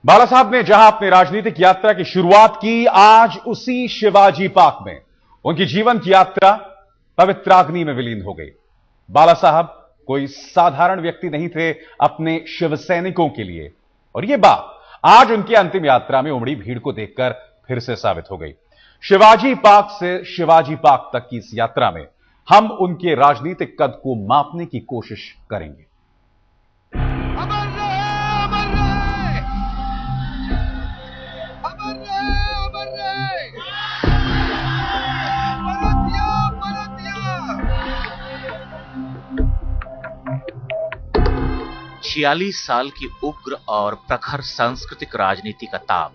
बाला साहब ने जहां अपनी राजनीतिक यात्रा की शुरुआत की, आज उसी शिवाजी पार्क में उनकी जीवन की यात्रा पवित्राग्नि में विलीन हो गई। बाला साहब कोई साधारण व्यक्ति नहीं थे अपने शिव सैनिकों के लिए, और यह बात आज उनकी अंतिम यात्रा में उमड़ी भीड़ को देखकर फिर से साबित हो गई। शिवाजी पार्क से शिवाजी पार्क तक की इस यात्रा में हम उनके राजनीतिक कद को मापने की कोशिश करेंगे। छियालीस साल की उग्र और प्रखर सांस्कृतिक राजनीति का ताप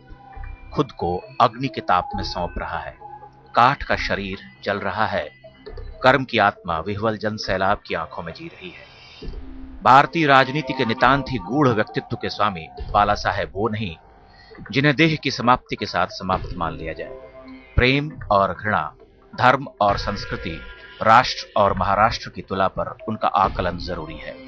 खुद को अग्नि के ताप में सौंप रहा है। काठ का शरीर जल रहा है, कर्म की आत्मा विह्वल जन सैलाब की आंखों में जी रही है। भारतीय राजनीति के नितांत ही गूढ़ व्यक्तित्व के स्वामी बाला साहेब वो नहीं जिन्हें देह की समाप्ति के साथ समाप्त मान लिया जाए। प्रेम और घृणा, धर्म और संस्कृति, राष्ट्र और महाराष्ट्र की तुला पर उनका आकलन जरूरी है।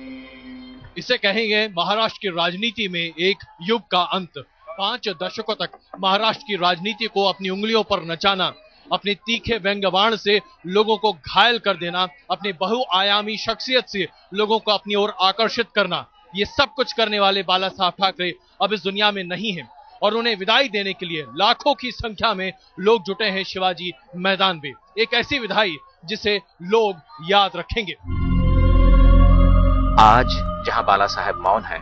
इसे कहेंगे महाराष्ट्र की राजनीति में एक युग का अंत। 5 दशकों तक महाराष्ट्र की राजनीति को अपनी उंगलियों पर नचाना, अपने तीखे व्यंग्यबाण से लोगों को घायल कर देना, अपनी बहुआयामी शख्सियत से लोगों को अपनी ओर आकर्षित करना, ये सब कुछ करने वाले बाला साहब ठाकरे अब इस दुनिया में नहीं हैं और उन्हें विदाई देने के लिए लाखों की संख्या में लोग जुटे हैं शिवाजी मैदान में। एक ऐसी विदाई जिसे लोग याद रखेंगे। आज जहां बाला साहेब मौन हैं,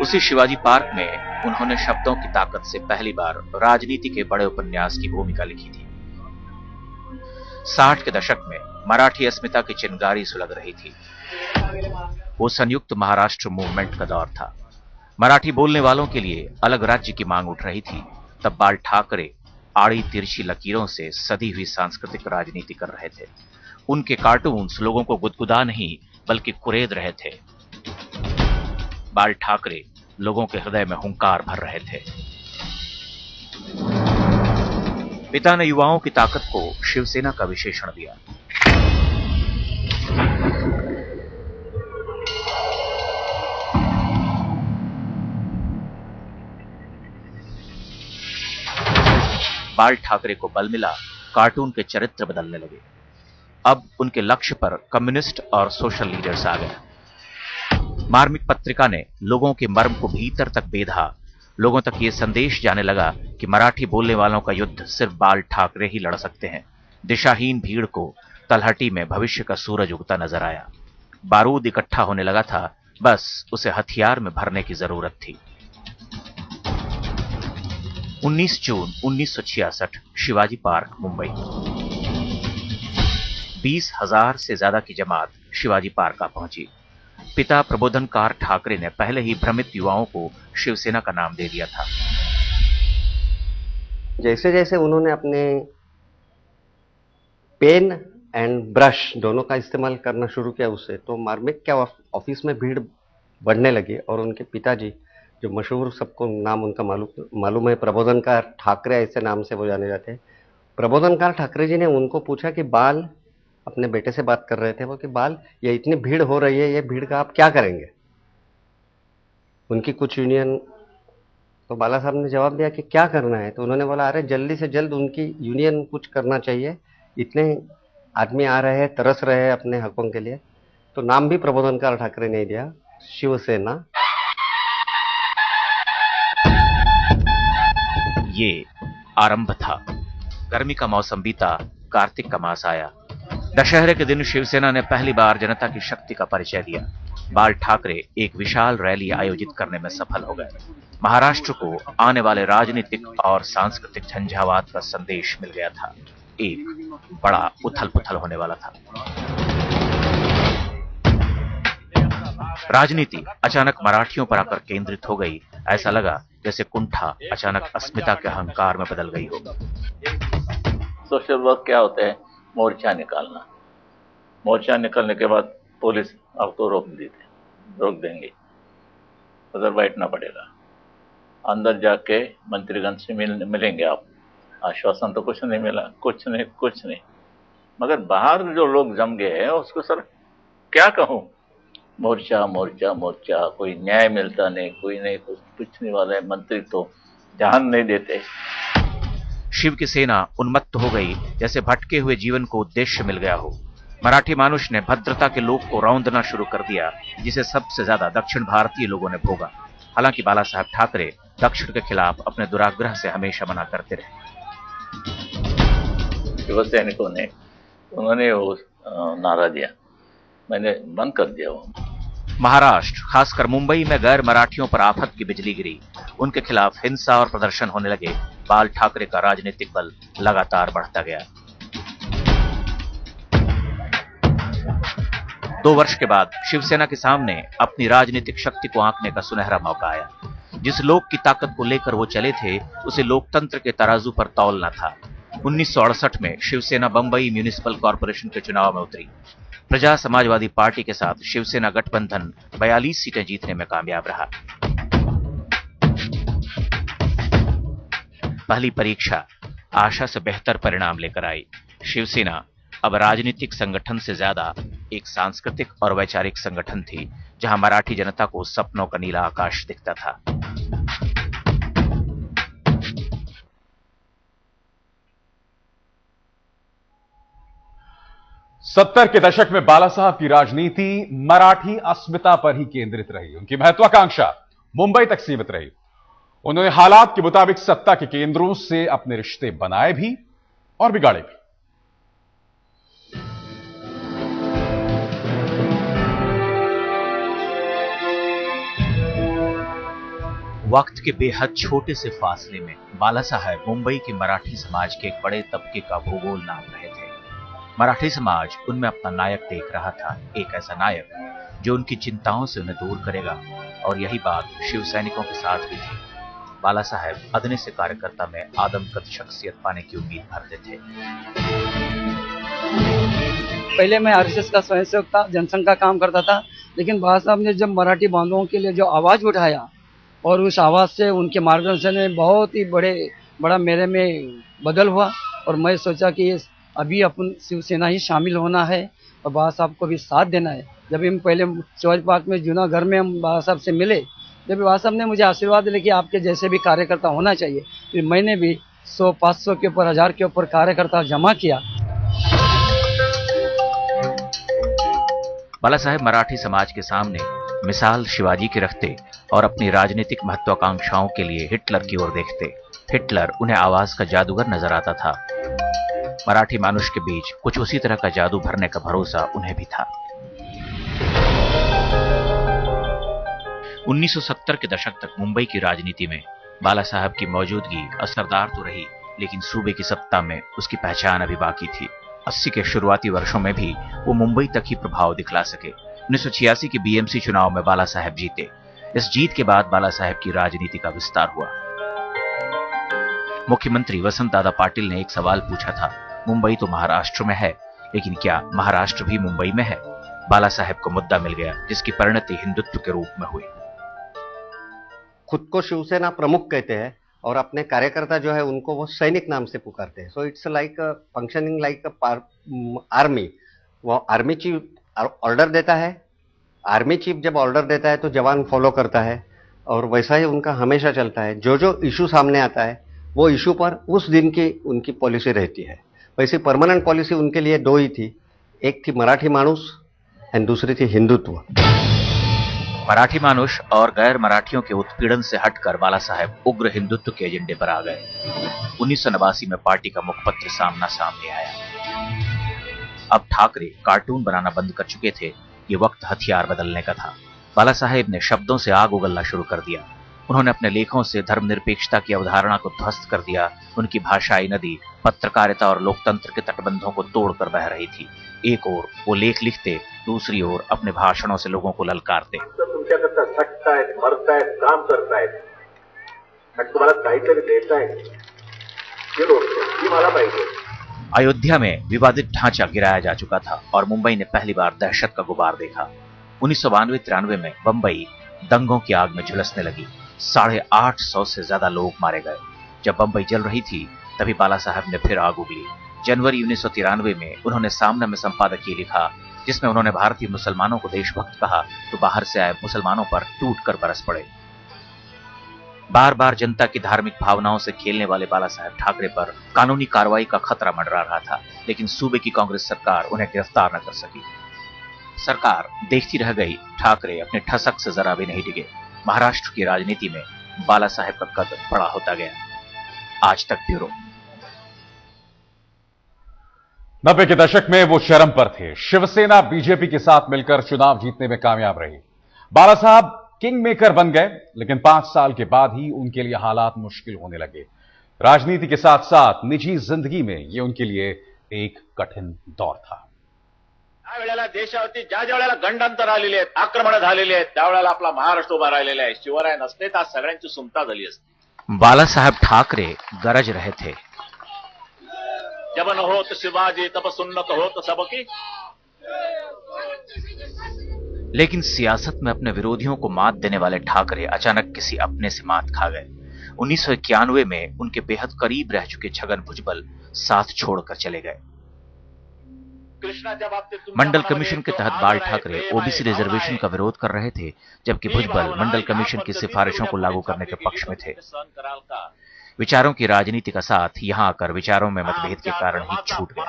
उसी शिवाजी पार्क में उन्होंने शब्दों की ताकत से पहली बार राजनीति के बड़े उपन्यास की भूमिका लिखी थी। 60 के दशक में मराठी अस्मिता की चिंगारी सुलग रही थी। वो संयुक्त महाराष्ट्र मूवमेंट का दौर था। मराठी बोलने वालों के लिए अलग राज्य की मांग उठ रही थी। तब बाल ठाकरे आड़ी तिरछी लकीरों से सदी हुई सांस्कृतिक राजनीति कर रहे थे। उनके कार्टून्स लोगों को गुदगुदा नहीं बल्कि कुरेद रहे थे। बाल ठाकरे लोगों के हृदय में हुंकार भर रहे थे। पिता ने युवाओं की ताकत को शिवसेना का विशेषण दिया। बाल ठाकरे को बल मिला, कार्टून के चरित्र बदलने लगे। अब उनके लक्ष्य पर कम्युनिस्ट और सोशल लीडर्स आ गए। मार्मिक पत्रिका ने लोगों के मर्म को भीतर तक बेधा। लोगों तक ये संदेश जाने लगा कि मराठी बोलने वालों का युद्ध सिर्फ बाल ठाकरे ही लड़ सकते हैं। दिशाहीन भीड़ को तलहटी में भविष्य का सूरज उगता नजर आया। बारूद इकट्ठा होने लगा था, बस उसे हथियार में भरने की जरूरत थी। 19 जून 1966 शिवाजी पार्क, मुंबई। 20,000 से ज्यादा की जमात शिवाजी पार्क आ पहुंची। पिता प्रबोधनकार ठाकरे ने पहले ही भ्रमित युवाओं को शिवसेना का नाम दे दिया था। जैसे जैसे उन्होंने अपने पेन एंड ब्रश दोनों का इस्तेमाल करना शुरू किया उससे, तो मार्मिक के ऑफिस में भीड़ बढ़ने लगी और उनके पिताजी, जो मशहूर सबको नाम उनका मालूम है, प्रबोधनकार ठाकरे ऐसे नाम से वो जाने जाते हैं। प्रबोधनकार ठाकरे जी ने उनको पूछा कि बाल, अपने बेटे से बात कर रहे थे वो, कि बाल ये इतनी भीड़ हो रही है, ये भीड़ का आप क्या करेंगे? उनकी कुछ यूनियन, तो बाला साहब ने जवाब दिया कि क्या करना है? तो उन्होंने बोला, अरे जल्दी से जल्द उनकी यूनियन कुछ करना चाहिए, इतने आदमी आ रहे हैं, तरस रहे हैं अपने हकों के लिए। तो नाम भी प्रबोधनकार ठाकरे ने दिया, शिवसेना। ये आरंभ था। गर्मी का मौसम बीता, कार्तिक का मास आया। दशहरे के दिन शिवसेना ने पहली बार जनता की शक्ति का परिचय दिया। बाल ठाकरे एक विशाल रैली आयोजित करने में सफल हो गए। महाराष्ट्र को आने वाले राजनीतिक और सांस्कृतिक झंझावात का संदेश मिल गया था। एक बड़ा उथल पुथल होने वाला था। राजनीति अचानक मराठियों पर आकर केंद्रित हो गई। ऐसा लगा जैसे कुंठा अचानक अस्मिता के अहंकार में बदल गई हो। सोशल वर्क क्या होता है? मोर्चा निकालना। मोर्चा निकलने के बाद पुलिस आपको रोक देंगे, उधर बैठना पड़ेगा। अंदर जाके मंत्रीगण से मिलेंगे आप। आश्वासन तो कुछ नहीं मिला, कुछ नहीं। मगर बाहर जो लोग जम गए हैं उसको सर क्या कहूं, मोर्चा मोर्चा मोर्चा, कोई न्याय मिलता नहीं, कोई नहीं, कुछ पूछने वाले मंत्री तो ध्यान नहीं देते। शिव की सेना उन्मत्त हो गई, जैसे भटके हुए जीवन को उद्देश्य मिल गया हो। मराठी मानुष ने भद्रता के लोक को रौंदना शुरू कर दिया, जिसे सबसे ज्यादा दक्षिण भारतीय लोगों ने भोगा। हालांकि बाला साहब ठाकरे दक्षिण के खिलाफ अपने दुराग्रह से हमेशा मना करते रहे। शिव सैनिकों ने उन्होंने वो नारा दिया, मैंने बंद कर दिया वो। महाराष्ट्र, खासकर मुंबई में गैर मराठियों पर आफत की बिजली गिरी। उनके खिलाफ हिंसा और प्रदर्शन होने लगे। बाल ठाकरे का राजनीतिक बल लगातार बढ़ता गया। 2 वर्ष के बाद शिवसेना के सामने अपनी राजनीतिक शक्ति को आंकने का सुनहरा मौका आया। जिस लोक की ताकत को लेकर वो चले थे, उसे लोकतंत्र के तराजू पर तौलना था। 1968 में शिवसेना बंबई म्युनिसिपल कॉर्पोरेशन के चुनाव में उतरी। प्रजा समाजवादी पार्टी के साथ शिवसेना गठबंधन 42 सीटें जीतने में कामयाब रहा। पहली परीक्षा आशा से बेहतर परिणाम लेकर आई। शिवसेना अब राजनीतिक संगठन से ज्यादा एक सांस्कृतिक और वैचारिक संगठन थी, जहां मराठी जनता को सपनों का नीला आकाश दिखता था। सत्तर के दशक में बाला साहब की राजनीति मराठी अस्मिता पर ही केंद्रित रही। उनकी महत्वाकांक्षा मुंबई तक सीमित रही। उन्होंने हालात के मुताबिक सत्ता के केंद्रों से अपने रिश्ते बनाए भी और बिगाड़े भी। वक्त के बेहद छोटे से फासले में बाला साहब मुंबई के मराठी समाज के एक बड़े तबके का भूगोल नाप रहे थे। मराठी समाज उनमें अपना नायक देख रहा था, एक ऐसा नायक जो उनकी चिंताओं से उन्हें दूर करेगा। और यही बात शिव सैनिकों के साथ भी थी। बाला साहब अदने से कार्यकर्ता में आदमकद शख्सियत पाने की उम्मीद भरते थे। पहले मैं आरएसएस का स्वयंसेवक था, जनसंघ का काम करता था, लेकिन बाला साहब ने जब मराठी बांधवों के लिए जो आवाज उठाया और उस आवाज से उनके मार्गदर्शन में बहुत ही बड़ा मेरे में बदल हुआ। और मैं सोचा कि अभी अपन शिवसेना ही शामिल होना है और बाला साहब को भी साथ देना है। जब हम पहले चौज पार्क में जूना घर में हम बाला साहब से मिले, जब बाला साहब ने मुझे आशीर्वाद दिया कि आपके जैसे भी कार्यकर्ता होना चाहिए, फिर मैंने भी 100, 500 के ऊपर, 1000 के ऊपर कार्यकर्ता जमा किया। बाला साहब मराठी समाज के सामने मिसाल शिवाजी की रखते और अपनी राजनीतिक महत्वाकांक्षाओं के लिए हिटलर की ओर देखते। हिटलर उन्हें आवाज का जादूगर नजर आता था। मराठी मानुष के बीच कुछ उसी तरह का जादू भरने का भरोसा उन्हें भी था। 1970 के दशक तक मुंबई की राजनीति में बाला साहब की मौजूदगी असरदार तो रही, लेकिन सूबे की सत्ता में उसकी पहचान अभी बाकी थी। 80 के शुरुआती वर्षों में भी वो मुंबई तक ही प्रभाव दिखला सके। 1986 के बीएमसी चुनाव में बाला साहब जीते। इस जीत के बाद बाला साहब की राजनीति का विस्तार हुआ। मुख्यमंत्री वसंत दादा पाटिल ने एक सवाल पूछा था, मुंबई तो महाराष्ट्र में है, लेकिन क्या महाराष्ट्र भी मुंबई में है? बाला साहब को मुद्दा मिल गया, जिसकी परिणति हिंदुत्व के रूप में हुई। खुद को शिवसेना प्रमुख कहते हैं और अपने कार्यकर्ता जो है उनको वो सैनिक नाम से पुकारते हैं। So it's like functioning like army. वो आर्मी चीफ ऑर्डर देता है, आर्मी चीफ जब ऑर्डर देता है तो जवान फॉलो करता है, और वैसा ही उनका हमेशा चलता है। जो इशू सामने आता है वो इशू पर उस दिन की उनकी पॉलिसी रहती है। वैसे परमानेंट पॉलिसी उनके लिए 2 ही थी, एक थी मराठी मानुष एंड दूसरी थी हिंदुत्व। मराठी मानुष और गैर मराठियों के उत्पीड़न से हटकर बाला साहब उग्र हिंदुत्व के एजेंडे पर आ गए। 1989 में पार्टी का मुखपत्र सामने आया। अब ठाकरे कार्टून बनाना बंद कर चुके थे, ये वक्त हथियार बदलने का था। बाला साहेब ने शब्दों से आग उगलना शुरू कर दिया। उन्होंने अपने लेखों से धर्मनिरपेक्षता की अवधारणा को ध्वस्त कर दिया। उनकी भाषाई नदी पत्रकारिता और लोकतंत्र के तटबंधों को तोड़कर बह रही थी। एक ओर वो लेख लिखते, दूसरी ओर अपने भाषणों से लोगों को ललकारते। तुमच्याकरता झटतायत, मरतायत, काम करतायत आणि तुम्हाला काहीतरी देतायत, ही गोष्ट ही मला पाहिजे। अयोध्या में विवादित ढांचा गिराया जा चुका था और मुंबई ने पहली बार दहशत का गुबार देखा। 1992-93 में बंबई दंगों की आग में झुलसने लगी। 850 से ज्यादा लोग मारे गए। जब बंबई जल रही थी, तभी बाला साहब ने फिर आग उगली। जनवरी 1993 में उन्होंने सामना में संपादकीय लिखा, जिसमें उन्होंने भारतीय मुसलमानों को देशभक्त कहा तो बाहर से आए मुसलमानों पर टूटकर बरस पड़े। बार बार जनता की धार्मिक भावनाओं से खेलने वाले बाला साहेब ठाकरे पर कानूनी कार्रवाई का खतरा मंडरा रहा था, लेकिन सूबे की कांग्रेस सरकार उन्हें गिरफ्तार न कर सकी। सरकार देखती रह गई, ठाकरे अपने ठसक से जरा भी नहीं डिगे। महाराष्ट्र की राजनीति में बाला साहेब का कद बड़ा होता गया। आज तक ब्यूरो। 90 के दशक में वो चरम पर थे। शिवसेना बीजेपी के साथ मिलकर चुनाव जीतने में कामयाब रही। बाला साहब किंग मेकर बन गए, लेकिन 5 साल के बाद ही उनके लिए हालात मुश्किल होने लगे। राजनीति के साथ साथ निजी जिंदगी में यह उनके लिए एक कठिन दौर था। त्यावेळेला देशावरती ज्या वेळेला गंडांतर आलेली आहेत, आक्रमण झालेली आहेत, त्यावेळेला आपला महाराष्ट्र उभा राहिलेला आहे। शिवराय नसते तर सगळ्यांची सुमता झाली असती। बाला साहेब ठाकरे गरज रहे थे। जब न होत शिवाजी तब सुन्नत होत सबकी। लेकिन सियासत में अपने विरोधियों को मात देने वाले ठाकरे अचानक किसी अपने से मात खा गए। 1991 में उनके बेहद करीब रह चुके छगन भुजबल साथ छोड़कर चले गए। मंडल कमीशन के तहत बाल ठाकरे ओबीसी रिजर्वेशन का विरोध कर रहे थे, जबकि भुजबल मंडल कमीशन की सिफारिशों को लागू करने के पक्ष में थे। विचारों की राजनीति का साथ यहां आकर विचारों में मतभेद के कारण ही छूट गया।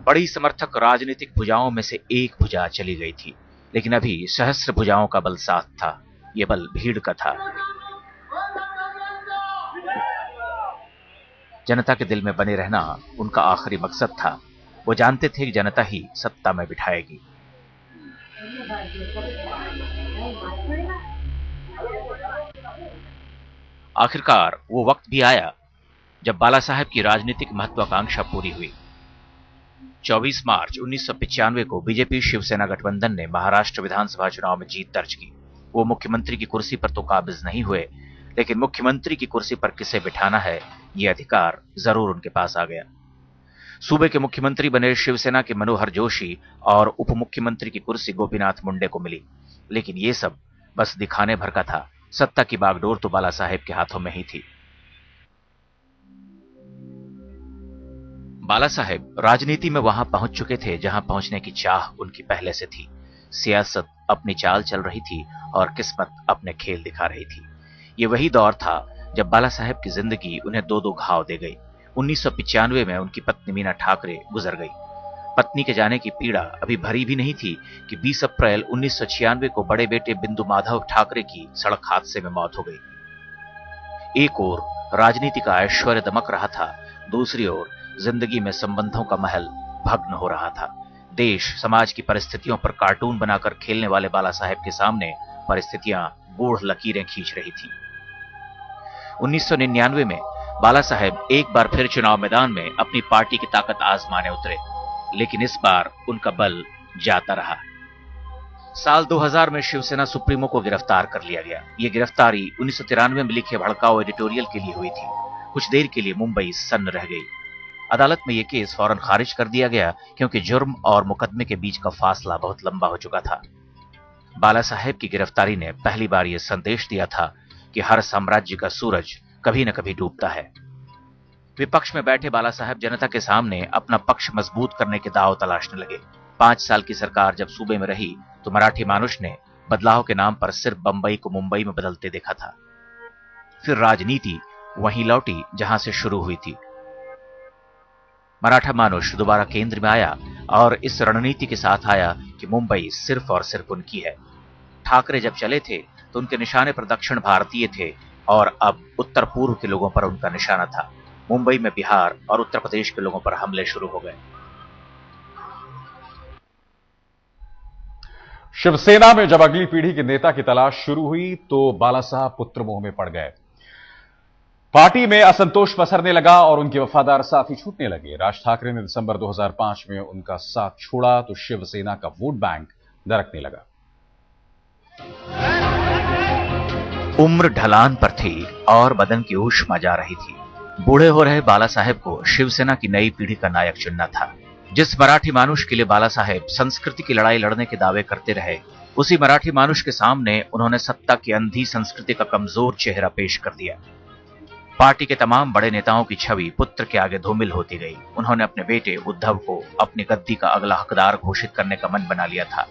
बड़ी समर्थक राजनीतिक भुजाओं में से एक भुजा चली गई थी, लेकिन अभी सहस्र भुजाओं का बल साथ था। यह बल भीड़ का था। जनता के दिल में बने रहना उनका आखिरी मकसद था। वो जानते थे कि जनता ही सत्ता में बिठाएगी। आखिरकार वो वक्त भी आया जब बाला साहेब की राजनीतिक महत्वाकांक्षा पूरी हुई। 24 मार्च 1995 को बीजेपी शिवसेना गठबंधन ने महाराष्ट्र विधानसभा चुनाव में जीत दर्ज की। वो मुख्यमंत्री की कुर्सी पर तो काबिज नहीं हुए, लेकिन मुख्यमंत्री की कुर्सी पर किसे बिठाना है, यह अधिकार जरूर उनके पास आ गया। सूबे के मुख्यमंत्री बने शिवसेना के मनोहर जोशी और उप मुख्यमंत्री की कुर्सी गोपीनाथ मुंडे को मिली, लेकिन यह सब बस दिखाने भर का था। सत्ता की बागडोर तो बाला साहेब के हाथों में ही थी। बाला साहेब राजनीति में वहां पहुंच चुके थे जहां पहुंचने की चाह उनकी पहले से थी। सियासत अपनी चाल चल रही थी और किस्मत अपने खेल दिखा रही थी। ये वही दौर था जब बाला साहेब की जिंदगी उन्हें 2-2 घाव दे गई। 1995 में उनकी पत्नी मीना ठाकरे गुजर गई। पत्नी के जाने की पीड़ा अभी भरी भी नहीं थी कि 20 अप्रैल 1996 को बड़े बेटे बिंदु माधव ठाकरे की सड़क हादसे में मौत हो गई। एक ओर राजनीति का ऐश्वर्य दमक रहा था, दूसरी ओर जिंदगी में संबंधों का महल भग्न हो रहा था। देश समाज की परिस्थितियों पर कार्टून बनाकर खेलने वाले बाला साहेब के सामने परिस्थितियां गूढ़ लकीरें खींच रही थी। 1999 में बाला साहेब एक बार फिर चुनाव मैदान में अपनी पार्टी की ताकत आजमाने उतरे, लेकिन इस बार उनका बल जाता रहा। साल 2000 में शिवसेना सुप्रीमो को गिरफ्तार कर लिया गया। यह गिरफ्तारी 1993 में लिखे भड़काऊ एडिटोरियल के लिए हुई थी। कुछ देर के लिए मुंबई सन्न रह गई। अदालत में यह केस फौरन खारिज कर दिया गया, क्योंकि जुर्म और मुकदमे के बीच का फासला बहुत लंबा हो चुका था। बाला साहेब की गिरफ्तारी ने पहली बार यह संदेश दिया था कि हर साम्राज्य का सूरज कभी न कभी डूबता है। विपक्ष में बैठे बाला साहेब जनता के सामने अपना पक्ष मजबूत करने के दांव तलाशने लगे। 5 साल की सरकार जब सूबे में रही तो मराठी मानुष ने बदलाव के नाम पर सिर्फ बंबई को मुंबई में बदलते देखा था। फिर राजनीति वहीं लौटी जहां से शुरू हुई थी। मराठा मानुष दोबारा केंद्र में आया और इस रणनीति के साथ आया कि मुंबई सिर्फ और सिर्फ उनकी है। ठाकरे जब चले थे तो उनके निशाने पर दक्षिण भारतीय थे और अब उत्तर पूर्व के लोगों पर उनका निशाना था। मुंबई में बिहार और उत्तर प्रदेश के लोगों पर हमले शुरू हो गए। शिवसेना में जब अगली पीढ़ी के नेता की तलाश शुरू हुई तो बाला साहब पुत्र मोह में पड़ गए। पार्टी में असंतोष पसरने लगा और उनके वफादार साथी छूटने लगे। राज ठाकरे ने दिसंबर 2005 में उनका साथ छोड़ा तो शिवसेना का वोट बैंक दरकने लगा। उम्र ढलान पर थी और बदन की ऊष्मा जा रही थी। बूढ़े हो रहे बाला साहेब को शिवसेना की नई पीढ़ी का नायक चुनना था। जिस मराठी मानुष के लिए बाला साहेब संस्कृति की लड़ाई लड़ने के दावे करते रहे, उसी मराठी मानुष के सामने उन्होंने सत्ता की अंधी संस्कृति का कमजोर चेहरा पेश कर दिया। पार्टी के तमाम बड़े नेताओं की छवि पुत्र के आगे धूमिल होती गई। उन्होंने अपने बेटे उद्धव को अपनी गद्दी का अगला हकदार घोषित करने का मन बना लिया था।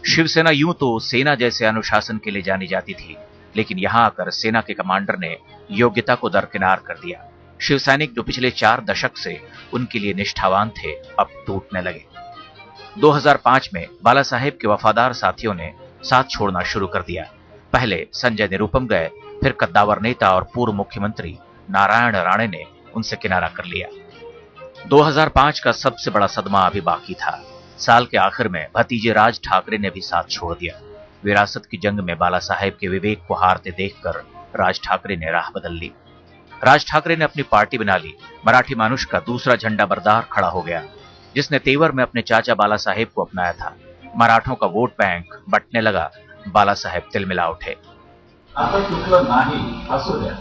शिवसेना यूं तो सेना जैसे अनुशासन के लिए जानी जाती थी, लेकिन यहां आकर सेना के कमांडर ने योग्यता को दरकिनार कर दिया। शिवसैनिक जो पिछले 4 दशक से उनके लिए निष्ठावान थे, अब टूटने लगे। 2005 में बाला साहेब के वफादार साथियों ने साथ छोड़ना शुरू कर दिया। पहले संजय निरुपम गए, फिर कद्दावर नेता और पूर्व मुख्यमंत्री नारायण राणे ने उनसे किनारा कर लिया। 2005 का सबसे बड़ा सदमा अभी बाकी था। साल के आखिर में भतीजे राज ठाकरे ने भी साथ छोड़ दिया। विरासत की जंग में बाला साहेब के विवेक को हारते देखकर राज ठाकरे ने राह बदल ली। राज ठाकरे ने अपनी पार्टी बना ली। मराठी मानुष का दूसरा झंडा बरदार खड़ा हो गया, जिसने तेवर में अपने चाचा बाला साहेब को अपनाया था। मराठों का वोट बैंक बंटने लगा। बाला साहेब तिलमिला उठे। आता चुकलं नाही असू द्या,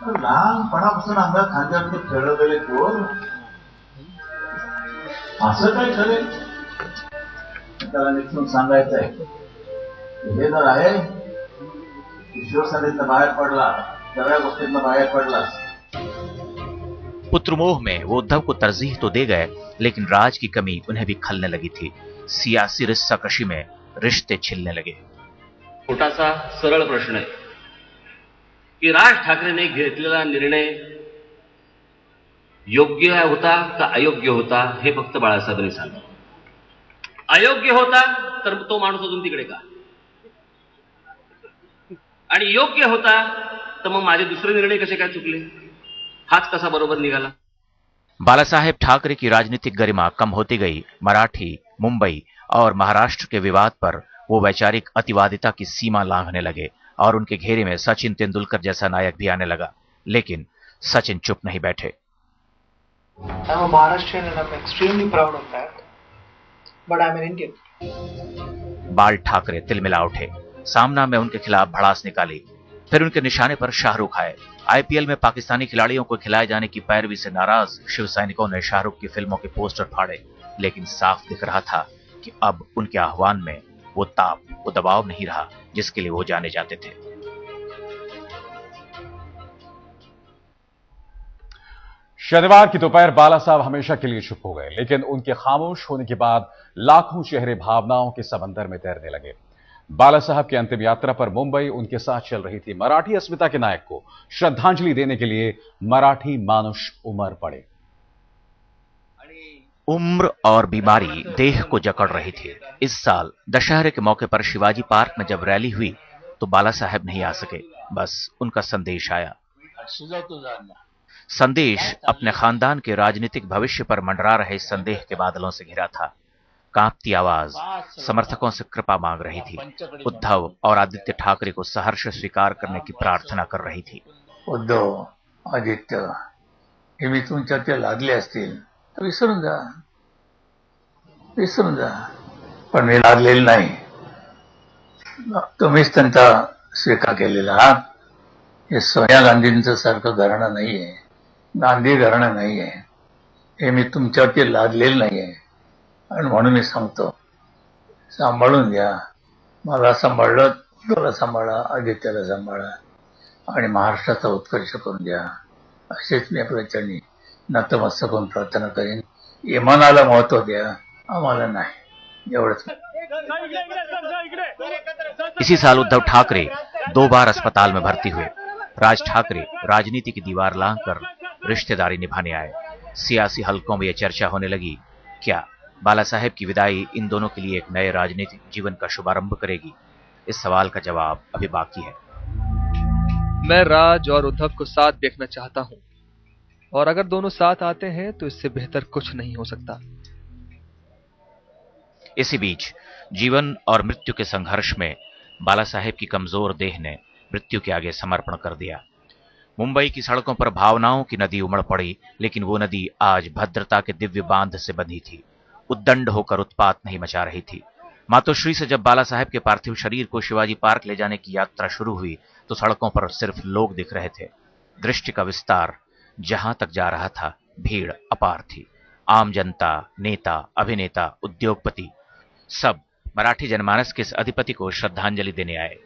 लहानपणापासून आमच्या खांद्यावर खेळवलेले कोण असं काय करेल त्याला निश्चित सांगायचं आहे। हे जर आहे शिवसेनेतनं बाहेर पडला, सगळ्या गोष्टींना बाहेर पडला। पुत्रमोह में वो उद्धव को तरजीह तो दे गए, लेकिन राज की कमी उन्हें भी खलने लगी थी। सियासी रिश्ताकशी में रिश्ते छिलने लगे। छोटासा सरळ प्रश्न आहे की राज ठाकरेने घेतलेला निर्णय योग्य होता का अयोग्य होता, हे फक्त बाळासाहेबांनी सांगा। अयोग्य होता तर तो माणूस अजून तिकडे का, आणि योग्य होता तर मग माझे दुसरे निर्णय कसे काय चुकले, हाच कसा बरोबर निघाला। बाला साहेब ठाकरे की राजनीतिक गरिमा कम होती गई। मराठी, मुंबई और महाराष्ट्र के विवाद पर वो वैचारिक अतिवादिता की सीमा लांघने लगे और उनके घेरे में सचिन तेंदुलकर जैसा नायक भी आने लगा। लेकिन सचिन चुप नहीं बैठे। I'm a Maharashtrian and I'm extremely proud of that. But I'm an Indian. बाल ठाकरे तिलमिला उठे। सामना में उनके खिलाफ भड़ास निकाली। फिर उनके निशाने पर शाहरुख आए। आईपीएल में पाकिस्तानी खिलाड़ियों को खिलाए जाने की पैरवी से नाराज शिव सैनिकों ने शाहरुख की फिल्मों के पोस्टर फाड़े। लेकिन साफ दिख रहा था कि अब उनके आह्वान में वो ताप, वो दबाव नहीं रहा जिसके लिए वो जाने जाते थे। शनिवार की दोपहर बाला साहब हमेशा के लिए चुप हो गए, लेकिन उनके खामोश होने के बाद लाखों चेहरे भावनाओं के समंदर में तैरने लगे। बाला साहब की अंतिम यात्रा पर मुंबई उनके साथ चल रही थी। मराठी अस्मिता के नायक को श्रद्धांजलि देने के लिए मराठी मानुष उमड़ पड़े। उम्र और बीमारी देह को जकड़ रही थी। इस साल दशहरे के मौके पर शिवाजी पार्क में जब रैली हुई तो बाला साहब नहीं आ सके। बस उनका संदेश आया। संदेश अपने खानदान के राजनीतिक भविष्य पर मंडरा रहे संदेह के बादलों से घिरा था। कांपती आवाज समर्थकों से कृपा मांग रही थी। उद्धव और आदित्य ठाकरे को सहर्ष स्वीकार करने की प्रार्थना कर रही थी। उद्धव, आदित्य, हे मी तुमच्या ते लागले असतील तर विसरून जा, पण मी लागलेले नाही। तुम्हीच त्यांचा स्वीकार केलेला आहात। हे सोनिया गांधींचं सारखं घराणं नाहीये, गांधी घराणं नाहीये। हे मी तुमच्यावरती लादलेलं नाहीये आणि म्हणून मी सांगतो, सांभाळून घ्या। मला सांभाळलं, तुला सांभाळा, आदित्याला सांभाळा आणि महाराष्ट्राचा उत्कर्ष करून द्या, असेच मी आपल्या चरणी नतमस्तक होऊन प्रार्थना करेन। इमानाला महत्व द्या, आम्हाला नाही, एवढंच। इसी साल उद्धव ठाकरे 2 बार अस्पताल में भर्ती हुए। राज ठाकरे राजनीति की दीवार लांघकर रिश्तेदारी निभाने आए। सियासी हलकों में यह चर्चा होने लगी, क्या बाला साहेब की विदाई इन दोनों के लिए एक नए राजनीतिक जीवन का शुभारंभ करेगी? इस सवाल का जवाब अभी बाकी है। मैं राज और उद्धव को साथ देखना चाहता हूं, और अगर दोनों साथ आते हैं तो इससे बेहतर कुछ नहीं हो सकता। इसी बीच जीवन और मृत्यु के संघर्ष में बाला साहेब की कमजोर देह ने मृत्यु के आगे समर्पण कर दिया। मुंबई की सड़कों पर भावनाओं की नदी उमड़ पड़ी, लेकिन वो नदी आज भद्रता के दिव्य बांध से बंधी थी। उद्दंड होकर उत्पात नहीं मचा रही थी। मातोश्री से जब बाला साहेब के पार्थिव शरीर को शिवाजी पार्क ले जाने की यात्रा शुरू हुई तो सड़कों पर सिर्फ लोग दिख रहे थे। दृष्टि का विस्तार जहां तक जा रहा था, भीड़ अपार थी। आम जनता, नेता, अभिनेता, उद्योगपति, सब मराठी जनमानस के इस अधिपति को श्रद्धांजलि देने आए।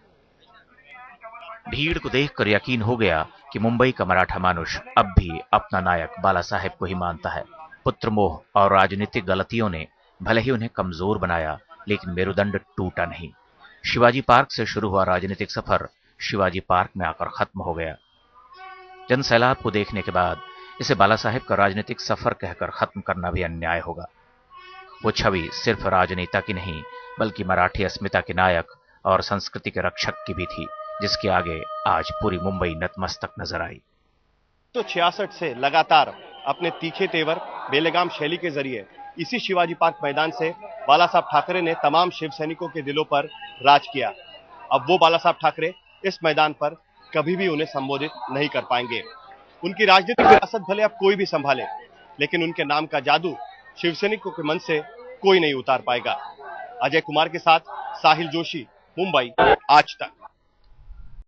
भीड़ को देखकर यकीन हो गया कि मुंबई का मराठा मानुष अब भी अपना नायक बाला साहेब को ही मानता है। पुत्र मोह और राजनीतिक गलतियों ने भले ही उन्हें कमजोर बनाया, लेकिन मेरुदंड टूटा नहीं। शिवाजी पार्क से शुरू हुआ राजनीतिक सफर शिवाजी पार्क में आकर खत्म हो गया। जन सैलाब को देखने के बाद इसे बाला साहेब का राजनीतिक सफर कहकर खत्म करना भी अन्याय होगा। वो छवि सिर्फ राजनेता की नहीं, बल्कि मराठी अस्मिता के नायक और संस्कृति के रक्षक की भी थी, जिसके आगे आज पूरी मुंबई नतमस्तक नजर आई। 1966 से लगातार अपने तीखे तेवर, बेलगाम शैली के जरिए इसी शिवाजी पार्क मैदान से बाला साहब ठाकरे ने तमाम शिव सैनिकों के दिलों पर राज किया। अब वो बाला साहब ठाकरे इस मैदान पर कभी भी उन्हें संबोधित नहीं कर पाएंगे। उनकी राजनीतिक विरासत भले अब कोई भी संभाले, लेकिन उनके नाम का जादू शिव सैनिकों के मन से कोई नहीं उतार पाएगा। अजय कुमार के साथ साहिल जोशी, मुंबई, आज तक।